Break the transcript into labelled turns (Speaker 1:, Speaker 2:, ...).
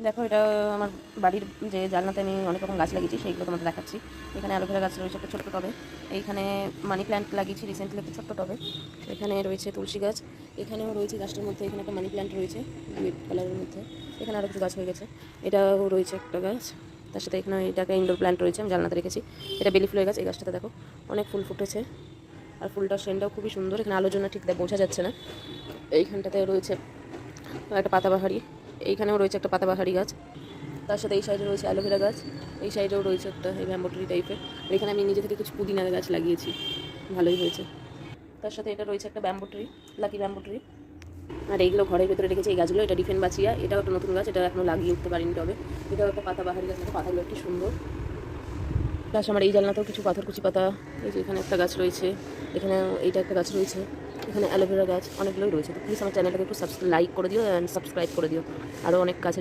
Speaker 1: দেখো এটা আমার বাড়ির যে জানলাতে আমি অনেক রকম গাছ লাগিয়েছি সেইগুলো তোমাদের দেখাচ্ছি। এখানে অ্যালোভেরা গাছ রয়েছে একটা ছোট্ট টবে, এইখানে মানি প্ল্যান্ট লাগিয়েছি রিসেন্টলি একটা ছোট্ট টবে, এখানে রয়েছে তুলসী গাছ, এখানেও রয়েছে গাছটার মধ্যে, এখানে একটা মানি প্ল্যান্ট রয়েছে রেড কালারের মধ্যে, এখানে আরও কিছু গাছ হয়ে গেছে, এটাও রয়েছে একটা গাছ, তার সাথে এখানে এটাকে ইনডোর প্ল্যান্ট রয়েছে আমি জানলাতে রেখেছি, এটা বেলি ফুলের গাছ। এই গাছটাতে দেখো অনেক ফুল ফুটেছে আর ফুলটার সেন্টটাও খুবই সুন্দর, এখানে আলোর জন্য ঠিক বোঝা যাচ্ছে না। এইখানটাতে রয়েছে একটা পাতাবাহারি, এইখানেও রয়েছে একটা পাতাবাহারি গাছ, তার সাথে এই সাইডে রয়েছে অ্যালোভেরা গাছ, এই সাইডেও রয়েছে একটা এই ব্যাম্বো ট্রি টাইপের, আর এখানে আমি নিজে থেকে কিছু পুদিনা গাছ লাগিয়েছি, ভালোই হয়েছে। তার সাথে এটা রয়েছে একটা bamboo tree, lucky bamboo tree, আর এইগুলো ঘরের ভেতরে রেখেছি এই গাছগুলো। এটা ডিফেন বাচিয়া, এটাও একটা নতুন গাছ, এটা এখনো লাগিয়ে উঠতে পারিনি টবে, এটাও একটা পাতাবাহারি গাছ, পাতাগুলো একটি সুন্দর। প্লাস আমার এই জানলাতেও কিছু পাথরকুচি পাতা, এই যে এখানে একটা গাছ রয়েছে, এখানে এইটা একটা গাছ রয়েছে, এখানে অ্যালোভেরা গাছ অনেকগুলোই রয়েছে। তো প্লিজ আমার চ্যানেলটাকে একটু লাইক করে দিও অ্যান্ড সাবস্ক্রাইব করে দিও, আরও অনেক গাছের